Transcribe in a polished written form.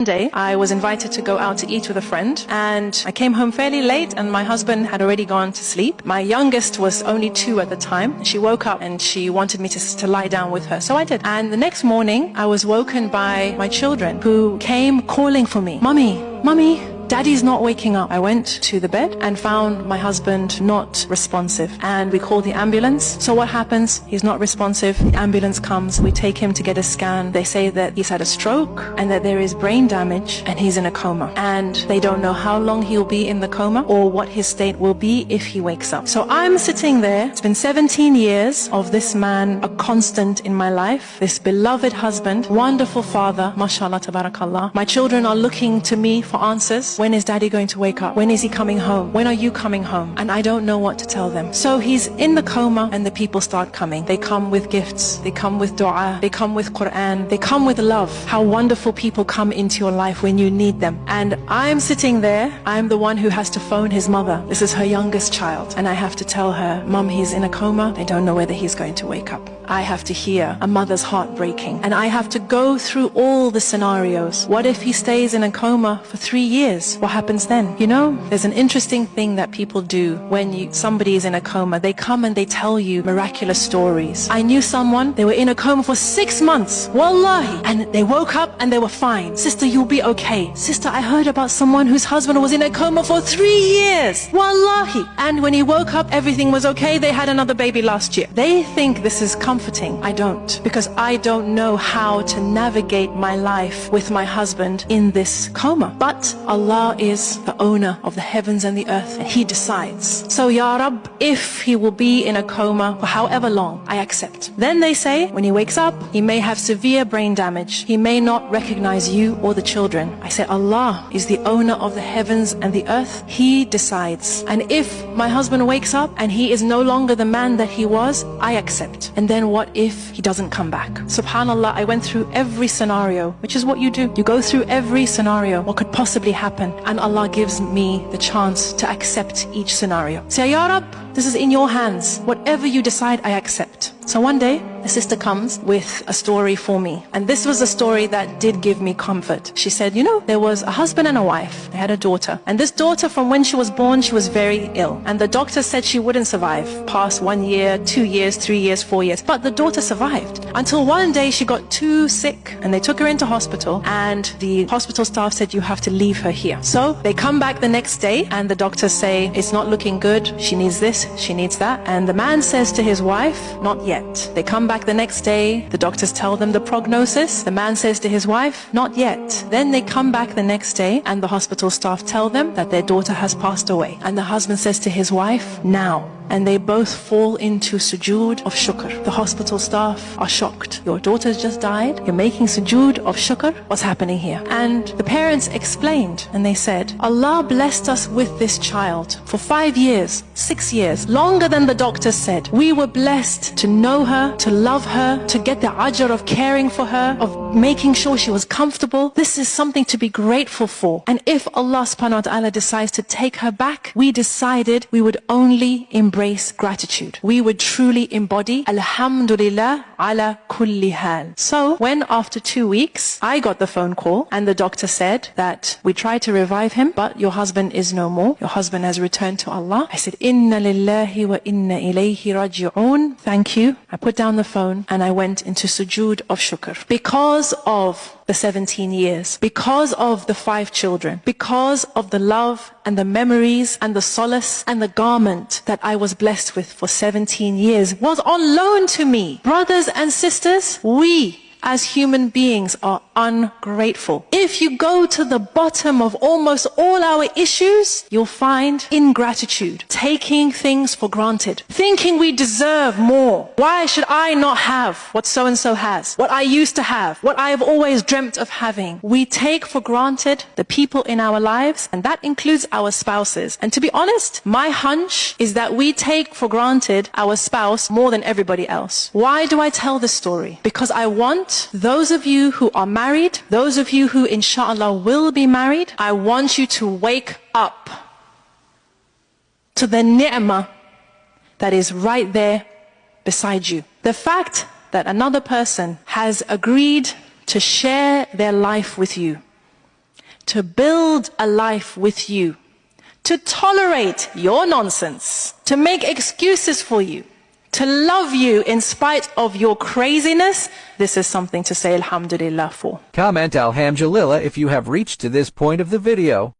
One day, I was invited to go out to eat with a friend, and I came home fairly late and my husband had already gone to sleep. My youngest was only 2 at the time. She woke up and she wanted me to lie down with her, so I did. And the next morning, I was woken by my children who came calling for me. Mummy, Mummy, Daddy's not waking up. I went to the bed and found my husband not responsive, and we called the ambulance. So what happens? He's not responsive. The ambulance comes. We take him to get a scan. They say that he's had a stroke and that there is brain damage and he's in a coma. And they don't know how long he'll be in the coma or what his state will be if he wakes up. So I'm sitting there. It's been 17 years of this man, a constant in my life, this beloved husband, wonderful father, mashallah, tabarakallah. My children are looking to me for answers. When is Daddy going to wake up? When is he coming home? When are you coming home? And I don't know what to tell them. So he's in the coma and the people start coming. They come with gifts. They come with dua. They come with Quran. They come with love. How wonderful people come into your life when you need them. And I'm sitting there. I'm the one who has to phone his mother. This is her youngest child. And I have to tell her, Mum, he's in a coma. They don't know whether he's going to wake up. I have to hear a mother's heart breaking. And I have to go through all the scenarios. What if he stays in a coma for 3 years? What happens then? You know, there's an interesting thing that people do when somebody is in a coma. They come and they tell you miraculous stories. I knew someone, they were in a coma for 6 months. Wallahi. And they woke up and they were fine. Sister, you'll be okay. Sister, I heard about someone whose husband was in a coma for 3 years. Wallahi. And when he woke up, everything was okay. They had another baby last year. They think this is comforting. I don't, because I don't know how to navigate my life with my husband in this coma. But Allah is the owner of the heavens and the earth, and He decides. So, Ya Rab, if he will be in a coma for however long, I accept. Then they say, when he wakes up, he may have severe brain damage. He may not recognize you or the children. I say, Allah is the owner of the heavens and the earth. He decides. And if my husband wakes up and he is no longer the man that he was, I accept. And then what if he doesn't come back? Subhanallah, I went through every scenario, which is what you do. You go through every scenario, what could possibly happen, and Allah gives me the chance to accept each scenario. Say, Ya Rab, this is in your hands. Whatever you decide, I accept. So one day, a sister comes with a story for me. And this was a story that did give me comfort. She said, you know, there was a husband and a wife. They had a daughter. And this daughter, from when she was born, she was very ill. And the doctor said she wouldn't survive past 1 year, 2 years, 3 years, 4 years. But the daughter survived. Until one day she got too sick and they took her into hospital. And the hospital staff said, you have to leave her here. So they come back the next day and the doctors say, it's not looking good. She needs this, she needs that. And the man says to his wife, not yet. They come back the next day, the doctors tell them the prognosis. The man says to his wife, not yet. Then they come back the next day and the hospital staff tell them that their daughter has passed away. And the husband says to his wife, now. And they both fall into sujood of shukr. The hospital staff are shocked. Your daughter's just died. You're making sujood of shukr. What's happening here? And the parents explained and they said, Allah blessed us with this child for 5 years, 6 years, longer than the doctors said. We were blessed to know her, to love her, to get the ajr of caring for her, of making sure she was comfortable. This is something to be grateful for. And if Allah subhanahu wa ta'ala decides to take her back, we decided we would only embrace gratitude. We would truly embody Alhamdulillah ala kulli hal. So when after 2 weeks I got the phone call and the doctor said that we tried to revive him, but your husband is no more. Your husband has returned to Allah. I said, Inna lillahi wa inna ilayhi raji'un. Thank you. I put down the phone and I went into sujood of shukr. Because of the 17 years, because of the 5 children, because of the love and the memories and the solace and the garment that I was blessed with for 17 years was on loan to me. Brothers and sisters, we as human beings are ungrateful. If you go to the bottom of almost all our issues, you'll find ingratitude, taking things for granted, thinking we deserve more. Why should I not have what so-and-so has, what I used to have, what I have always dreamt of having? We take for granted the people in our lives, and that includes our spouses. And to be honest, my hunch is that we take for granted our spouse more than everybody else. Why do I tell this story? Because I want those of you who are married, those of you who inshallah will be married, I want you to wake up to the ni'mah that is right there beside you. The fact that another person has agreed to share their life with you to build a life with you, to tolerate your nonsense, to make excuses for you, to love you in spite of your craziness, this is something to say alhamdulillah for. Comment alhamdulillah if you have reached to this point of the video.